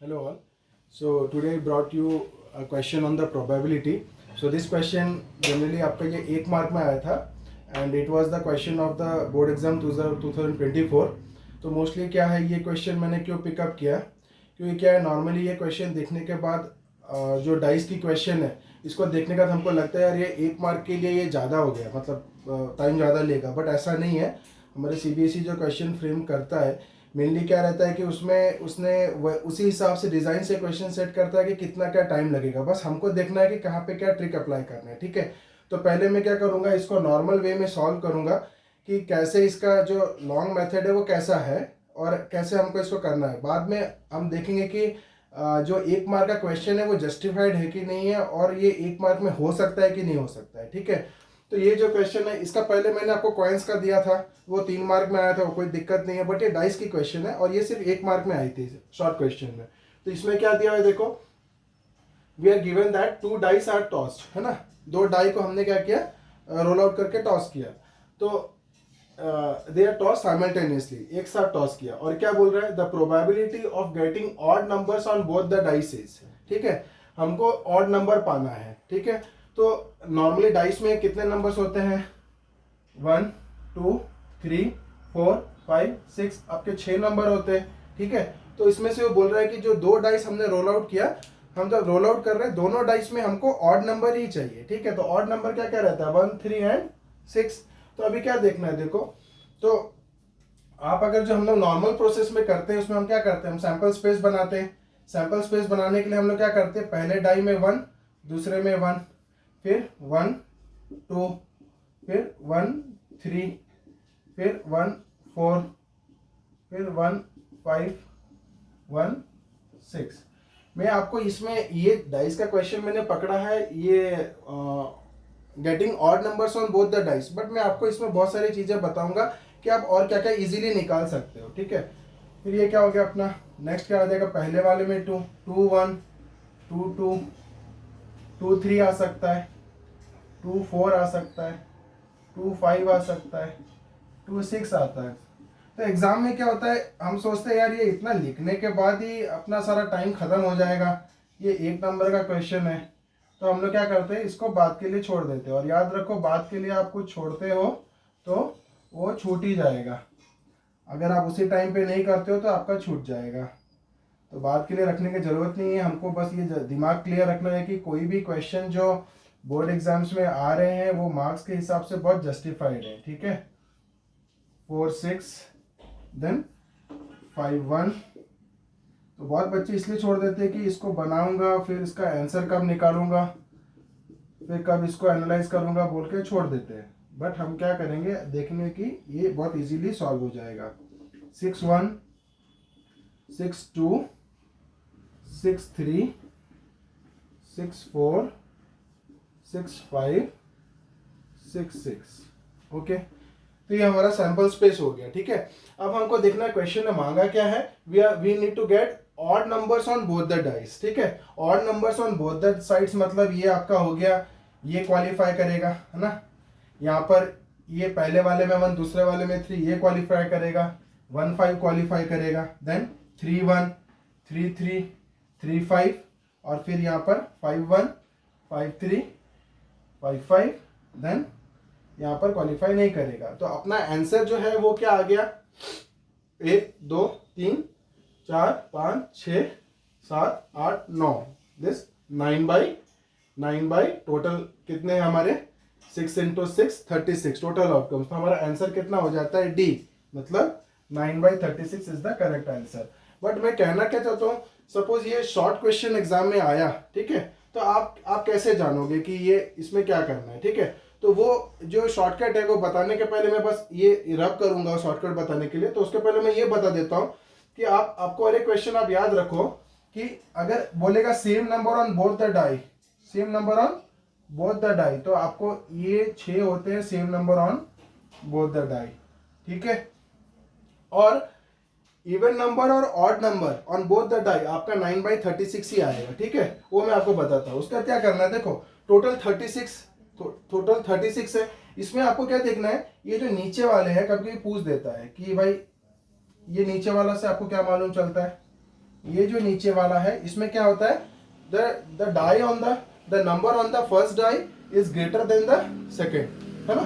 Hello all. So today I brought you a question on the probability. So this question generally आपका ये 1 mark में आया था and it was the question of the board exam 2024. तो mostly क्या है ये क्वेश्चन मैंने क्यों पिकअप किया, क्योंकि क्या है नॉर्मली ये क्वेश्चन देखने के बाद जो डाइस की क्वेश्चन है इसको देखने का हमको लगता है यार ये 1 मार्क के लिए ये ज़्यादा हो गया, मतलब टाइम ज़्यादा लेगा, बट ऐसा नहीं है। हमारे सीबीएसई जो क्वेश्चन फ्रेम करता है मेनली क्या रहता है कि उसमें उसने उसी हिसाब से डिज़ाइन से क्वेश्चन सेट करता है कि कितना क्या टाइम लगेगा, बस हमको देखना है कि कहाँ पे क्या ट्रिक अप्लाई करना है। ठीक है, तो पहले मैं क्या करूँगा, इसको नॉर्मल वे में सॉल्व करूँगा कि कैसे इसका जो लॉन्ग मेथड है वो कैसा है और कैसे हमको इसको करना है। बाद में हम देखेंगे कि जो 1 मार्क का क्वेश्चन है वो जस्टिफाइड है कि नहीं है और ये 1 मार्क में हो सकता है कि नहीं हो सकता है। ठीक है, तो ये जो क्वेश्चन है इसका पहले मैंने आपको कॉइन्स का दिया था, वो 3 मार्क में आया था, वो कोई दिक्कत नहीं है, बट ये डाइस की क्वेश्चन है और ये सिर्फ 1 मार्क में आई थी शॉर्ट क्वेश्चन में। तो इसमें क्या दिया है देखो, we are given that 2 dice are tossed, है ना। 2 डाई को हमने क्या किया, रोल आउट करके टॉस किया, तो दे आर टॉस साइमल्टेनियसली, एक साथ टॉस किया। और क्या बोल रहा है, the probability of getting odd numbers on both the dice is, ठीक है, हमको ऑड नंबर पाना है। ठीक है, तो नॉर्मली डाइस में कितने नंबर्स होते हैं, 1 2 3 4 5 6, आपके 6 नंबर होते हैं। ठीक है, तो इसमें से वो बोल रहा है कि जो 2 डाइस हमने रोल आउट किया, हम जब रोल आउट कर रहे हैं दोनों डाइस में हमको ऑड नंबर ही चाहिए। ठीक है, तो ऑड नंबर क्या क्या रहता है, 1 3 एंड 6। तो अभी क्या देखना है देखो, तो आप अगर जो हम लोग नॉर्मल प्रोसेस में करते हैं उसमें हम क्या करते हैं, हम सैंपल स्पेस बनाते हैं। सैंपल स्पेस बनाने के लिए हम लोग क्या करते हैं, पहले डाई में 1, दूसरे में 1, फिर 1 2, फिर 1 3, फिर 1 4, फिर 1 5 1 6। मैं आपको इसमें ये डाइस का क्वेश्चन मैंने पकड़ा है, ये getting odd numbers on both the dice, but मैं आपको इसमें बहुत सारी चीज़ें बताऊंगा कि आप और क्या क्या इजीली निकाल सकते हो। ठीक है, फिर ये क्या हो गया अपना, नेक्स्ट क्या आ जाएगा, पहले वाले में 2 2 1 2 2 2 3 आ सकता है, 2 4 आ सकता है, 2 5 आ सकता है, 2 6 आता है। तो एग्जाम में क्या होता है, हम सोचते हैं यार ये इतना लिखने के बाद ही अपना सारा टाइम खत्म हो जाएगा, ये 1 नंबर का क्वेश्चन है, तो हम लोग क्या करते हैं, इसको बाद के लिए छोड़ देते हैं। और याद रखो, बाद के लिए आप कुछ छोड़ते हो तो वो छूट ही जाएगा, अगर आप उसी टाइम पे नहीं करते हो तो आपका छूट जाएगा। तो बाद के लिए रखने की ज़रूरत नहीं है, हमको बस ये दिमाग क्लियर रखना है कि कोई भी क्वेश्चन जो बोर्ड एग्जाम्स में आ रहे हैं वो मार्क्स के हिसाब से बहुत जस्टिफाइड है। ठीक है, 4 6 देन 5 1। तो बहुत बच्चे इसलिए छोड़ देते हैं कि इसको बनाऊंगा फिर इसका आंसर कब निकालूंगा, फिर कब इसको एनालाइज करूंगा बोल के छोड़ देते हैं। बट हम क्या करेंगे, देखेंगे कि ये बहुत इजीली सॉल्व हो जाएगा। 6 1 6 2 6 3 6 4 6 5 6 6। ओके, तो ये हमारा सैंपल स्पेस हो गया। ठीक है, अब हमको देखना है क्वेश्चन में मांगा क्या है, we need to get odd numbers on both the dice. ठीक है, odd numbers on both the sides मतलब ये आपका हो गया, ये क्वालिफाई करेगा, है ना। यहाँ पर ये पहले वाले में 1, दूसरे वाले में 3, ये क्वालिफाई करेगा, 1 5 क्वालिफाई करेगा, देन 3 1 3 3 3 5, और फिर यहाँ पर 5 1 5 3 5 5, देन यहाँ पर क्वालिफाई नहीं करेगा। तो अपना आंसर जो है वो क्या आ गया, 1 2 3 4 5 6 7 8 9, दिस 9 बाई टोटल कितने हैं हमारे, 6 इंटू 6 36 टोटल आउटकम्स। तो हमारा आंसर कितना हो जाता है, डी, मतलब 9/36 is the correct answer. But मैं कहना क्या चाहता हूँ, सपोज ये शॉर्ट क्वेश्चन एग्जाम में आया, ठीक है, तो आप कैसे जानोगे कि ये इसमें क्या करना है। ठीक है, तो वो जो शॉर्टकट है वो बताने के पहले मैं बस ये रब करूंगा शॉर्टकट बताने के लिए। तो उसके पहले मैं ये बता देता हूँ कि आपको अरे क्वेश्चन आप याद रखो कि अगर बोलेगा same number on both the die, same number on both the die, तो आपको ये 6 होते हैं same number on both the die. ठीक है, और इवन नंबर और odd number on both the die आपका 9/36 ही आएगा। ठीक है, वो मैं आपको बताता हूँ। उसका क्या करना है, देखो टोटल 36 है। इसमें आपको क्या देखना है, ये जो नीचे वाले हैं, कभी कभी पूछ देता है कि भाई ये नीचे वाला से आपको क्या मालूम चलता है, ये जो नीचे वाला है इसमें क्या होता है, the die on the number on the first die is greater than the second, है ना।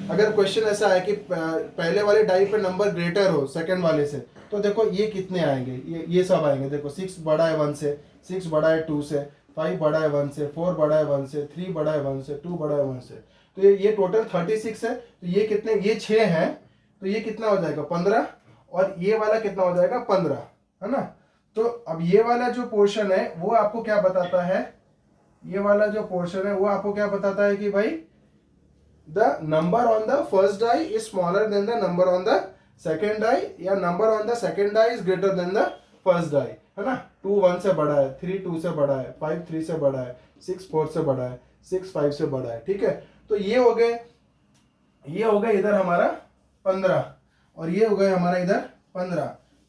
अगर क्वेश्चन ऐसा है कि पहले वाले डाई पे नंबर ग्रेटर हो सेकेंड वाले से, तो देखो ये कितने आएंगे, ये सब आएंगे। देखो 6 बड़ा है 1 से, 6 बड़ा है 2 से, 5 बड़ा है 1 से, 4 बड़ा है 1 से, 3 बड़ा है 1 से, 2 बड़ा है 1 से। तो ये टोटल 36 है। तो ये कितने, ये 6 है, तो ये कितना हो जाएगा 15, और ये वाला कितना हो जाएगा 15, है ना। तो अब ये वाला जो पोर्शन है वो आपको क्या बताता है, ये वाला जो पोर्शन है वो आपको क्या बताता है कि भाई the number on the first die is smaller than the number on the second die, या number on the second die is greater than the first die, है ना। 2 1 से बड़ा है, 3 2 से बड़ा है, 5 3 से बड़ा है, 6 4 से बड़ा है, 6 5 से बड़ा है, ठीक है। तो ये हो गए इधर हमारा 15, और ये हो गए हमारा इधर 15,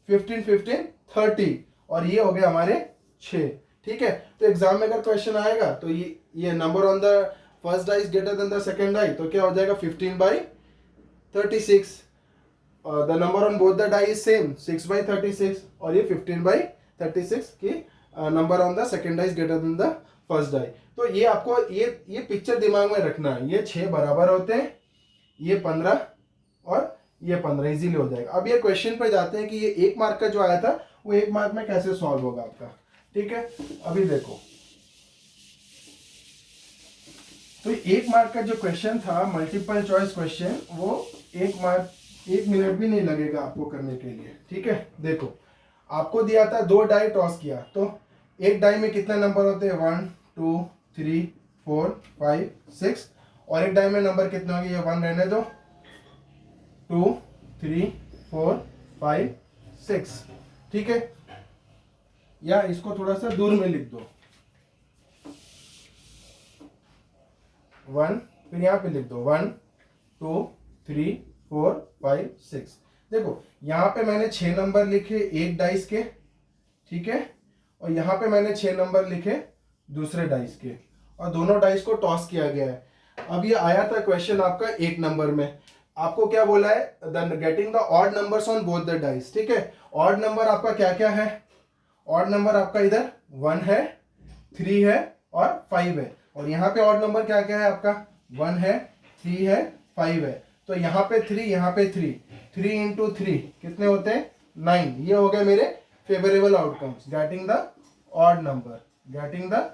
15 15 30, और ये हो गए हमारे 6, ठीक है। तो एग्जाम में अगर क्वेश्चन आएगा तो ये number on the first die is greater than the second die, तो क्या हो जाएगा 15/36, the number on both the die is same 6/36, और ये 15/36 की number on the second die is greater than the first die. तो ये आपको ये पिक्चर दिमाग में रखना है, ये 6 बराबर होते हैं, ये 15 और ये 15 इजीली हो जाएगा। अब ये क्वेश्चन पे जाते हैं कि ये 1 मार्क का जो आया था वो 1 मार्क में कैसे सॉल्व होगा आपका, ठीक है। अभी देखो, तो 1 मार्क का जो क्वेश्चन था मल्टीपल चॉइस क्वेश्चन, वो 1 मिनट भी नहीं लगेगा आपको करने के लिए, ठीक है। देखो आपको दिया था 2 डाई टॉस किया, तो एक डाई में कितने नंबर होते हैं 1 2 3 4 5 6, और एक डाई में नंबर कितने होंगे, ये 1 रहने दो, 2 3 4 5 6, ठीक है। या इसको थोड़ा सा दूर में लिख दो 1, फिर यहाँ पे लिख दो 1 2 3 4 5 6। देखो यहाँ पे मैंने 6 नंबर लिखे एक डाइस के, ठीक है, और यहाँ पे मैंने 6 नंबर लिखे दूसरे डाइस के, और दोनों डाइस को टॉस किया गया है। अब ये आया था क्वेश्चन आपका 1 नंबर में, आपको क्या बोला है, getting the odd numbers on both the dice, ठीक है। ऑड नंबर आपका क्या क्या है, ऑड नंबर आपका इधर 1 है, 3 है और 5 है, और यहाँ पे ऑड नंबर क्या क्या है आपका 1 है, 3 है, 5 है। तो यहाँ पे 3, यहाँ पे 3, 3 इंटू 3 कितने होते हैं 9। ये हो गए मेरे favourable outcomes, getting the odd number, getting the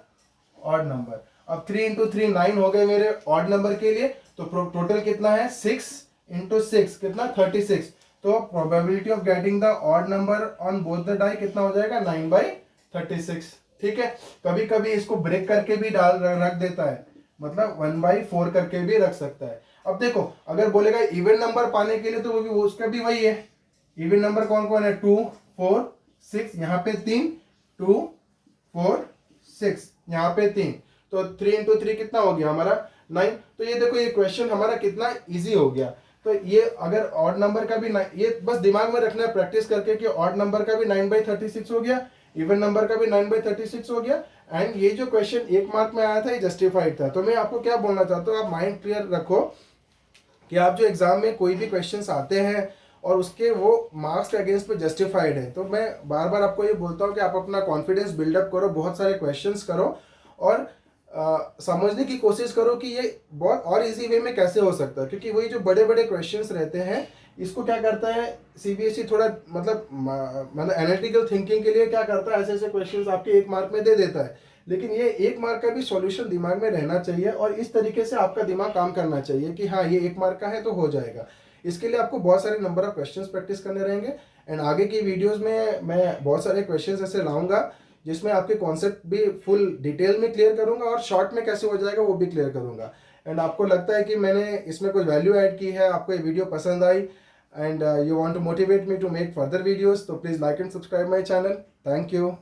odd number. अब 3 इंटू 3 9 हो गए मेरे ऑड नंबर के लिए। तो टोटल कितना है 6 इंटू 6 कितना 36। तो probability of getting the odd number on both the die कितना हो जाएगा 9/36, ठीक है। कभी कभी इसको ब्रेक करके भी रख देता है, मतलब 1/4 करके भी रख सकता है। अब देखो अगर बोलेगा इवन नंबर पाने के लिए तो वो उसका भी वही है। इवन नंबर कौन कौन है 2 4 6, यहाँ पे 3 2 4 6, यहाँ पे 3, तो 3 इंटू 3 कितना हो गया हमारा 9। तो ये देखो ये क्वेश्चन हमारा कितना इजी हो गया। तो ये अगर ऑड नंबर का भी ये बस दिमाग में रखना है प्रैक्टिस करके कि ऑड नंबर का भी 9/36 हो गया, इवन नंबर का भी 9/36 हो गया। एंड ये जो क्वेश्चन 1 मार्क में आया था ये जस्टिफाइड था। तो मैं आपको क्या बोलना चाहता हूँ, आप माइंड क्लियर रखो कि आप जो एग्जाम में कोई भी क्वेश्चंस आते हैं और उसके वो मार्क्स के अगेंस्ट पे जस्टिफाइड है। तो मैं बार बार आपको ये बोलता हूँ कि आप अपना कॉन्फिडेंस बिल्डअप करो, बहुत सारे क्वेश्चंस करो और समझने की कोशिश करो कि ये बहुत और इजी वे में कैसे हो सकता है। क्योंकि वही जो बड़े बड़े क्वेश्चंस रहते हैं इसको क्या करता है सीबीएसई थोड़ा मतलब एनालिटिकल थिंकिंग के लिए क्या करता है, ऐसे ऐसे क्वेश्चंस आपके 1 मार्क में दे देता है। लेकिन ये 1 मार्क का भी सॉल्यूशन दिमाग में रहना चाहिए और इस तरीके से आपका दिमाग काम करना चाहिए कि हाँ ये 1 मार्क का है तो हो जाएगा। इसके लिए आपको बहुत सारे नंबर ऑफ क्वेश्चंस प्रैक्टिस करने रहेंगे। एंड आगे की वीडियोस में मैं बहुत सारे क्वेश्चंस ऐसे लाऊंगा जिसमें आपके कॉन्सेप्ट भी फुल डिटेल में क्लियर करूंगा और शॉर्ट में कैसे हो जाएगा वो भी क्लियर करूंगा। एंड आपको लगता है कि मैंने इसमें कोई वैल्यू ऐड की है, आपको ये वीडियो पसंद आई and you want to motivate me to make further videos, so please like and subscribe my channel. Thank you.